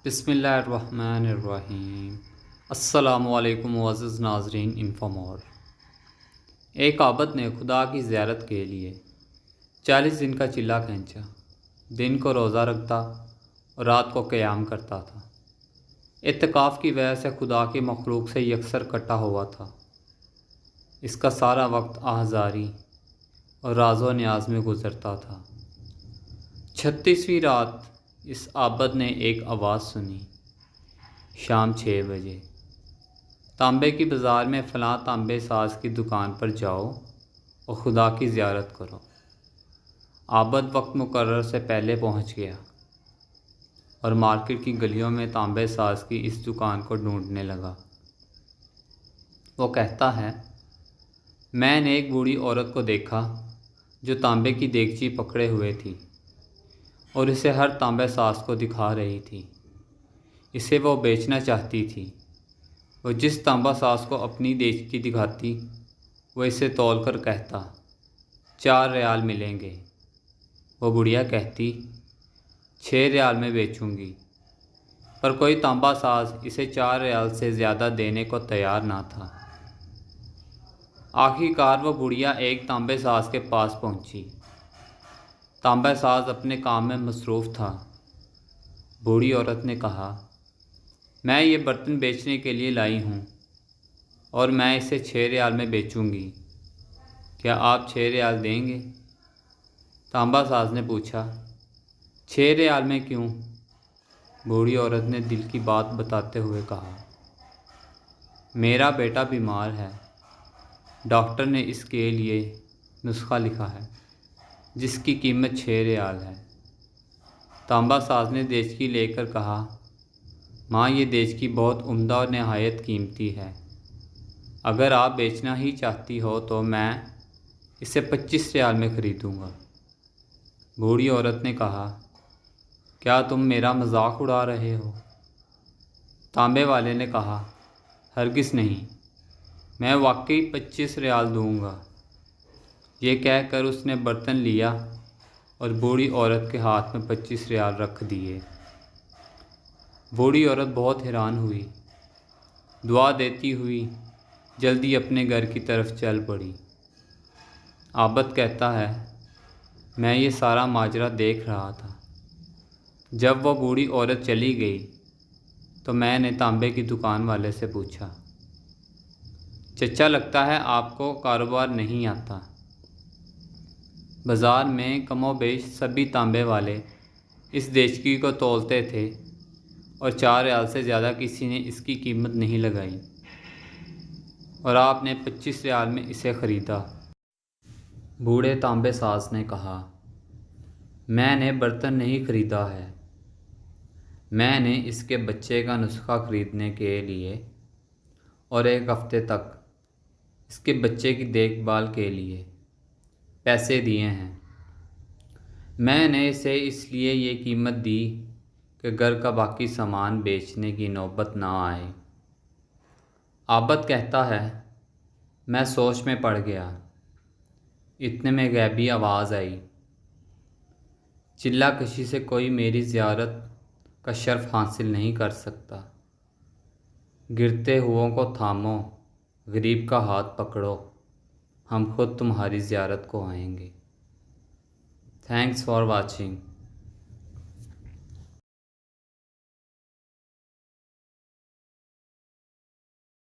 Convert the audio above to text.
بسم اللہ الرحمن الرحیم۔ السلام علیکم معزز ناظرین انفامور۔ ایک عابد نے خدا کی زیارت کے لیے 40 دن کا چلہ کھینچا۔ دن کو روزہ رکھتا اور رات کو قیام کرتا تھا۔ اعتکاف کی وجہ سے خدا کی مخلوق سے یکسر کٹا ہوا تھا۔ اس کا سارا وقت آہذاری اور راز و نیاز میں گزرتا تھا۔ 36ویں رات اس عابد نے ایک آواز سنی۔ شام 6 بجے، تانبے کی بازار میں فلاں تانبے ساز کی دکان پر جاؤ اور خدا کی زیارت کرو۔ عابد وقت مقرر سے پہلے پہنچ گیا اور مارکیٹ کی گلیوں میں تانبے ساز کی اس دکان کو ڈھونڈنے لگا۔ وہ کہتا ہے، میں نے ایک بوڑھی عورت کو دیکھا جو تانبے کی دیگچی پکڑے ہوئے تھی اور اسے ہر تانبے ساز کو دکھا رہی تھی۔ اسے وہ بیچنا چاہتی تھی۔ وہ جس تانبا ساز کو اپنی دیگچی دکھاتی وہ اسے تول کر کہتا، 4 ریال ملیں گے۔ وہ بڑھیا کہتی، 6 ریال میں بیچوں گی، پر کوئی تانبا ساز اسے 4 ریال سے زیادہ دینے کو تیار نہ تھا۔ آخر کار وہ بڑھیا ایک تانبے ساز کے پاس پہنچی۔ تانبا ساز اپنے کام میں مصروف تھا۔ بوڑھی عورت نے کہا، میں یہ برتن بیچنے کے لیے لائی ہوں اور میں اسے 6 ریال میں بیچوں گی، کیا آپ 6 ریال دیں گے؟ تانبا ساز نے پوچھا، 6 ریال میں کیوں؟ بوڑھی عورت نے دل کی بات بتاتے ہوئے کہا، میرا بیٹا بیمار ہے، ڈاکٹر نے اس کے لیے نسخہ لکھا ہے جس کی قیمت 6 ریال ہے۔ تانبا ساز نے دیچکی لے کر کہا، ماں یہ دیچکی بہت عمدہ اور نہایت قیمتی ہے، اگر آپ بیچنا ہی چاہتی ہو تو میں اسے 25 ریال میں خریدوں گا۔ بوڑھی عورت نے کہا، کیا تم میرا مذاق اڑا رہے ہو؟ تانبے والے نے کہا، ہرگز نہیں، میں واقعی 25 ریال دوں گا۔ یہ کہہ کر اس نے برتن لیا اور بوڑھی عورت کے ہاتھ میں 25 ریال رکھ دیے۔ بوڑھی عورت بہت حیران ہوئی، دعا دیتی ہوئی جلدی اپنے گھر کی طرف چل پڑی۔ عابد کہتا ہے، میں یہ سارا ماجرا دیکھ رہا تھا۔ جب وہ بوڑھی عورت چلی گئی تو میں نے تانبے کی دکان والے سے پوچھا، چچا لگتا ہے آپ کو کاروبار نہیں آتا۔ بازار میں کم و بیش سبھی تانبے والے اس دیچکی کو تولتے تھے اور 4 ریال سے زیادہ کسی نے اس کی قیمت نہیں لگائی، اور آپ نے 25 ریال میں اسے خریدا۔ بوڑھے تانبے ساز نے کہا، میں نے برتن نہیں خریدا ہے، میں نے اس کے بچے کا نسخہ خریدنے کے لیے اور 1 ہفتے تک اس کے بچے کی دیکھ بھال کے لیے پیسے دیے ہیں۔ میں نے اسے اس لیے یہ قیمت دی کہ گھر کا باقی سامان بیچنے کی نوبت نہ آئے۔ عابد کہتا ہے، میں سوچ میں پڑ گیا، اتنے میں غیبی آواز آئی، چلہ کشی سے کوئی میری زیارت کا شرف حاصل نہیں کر سکتا، گرتے ہوئوں کو تھامو، غریب کا ہاتھ پکڑو، ہم خود تمہاری زیارت کو آئیں گے۔ Thanks for watching.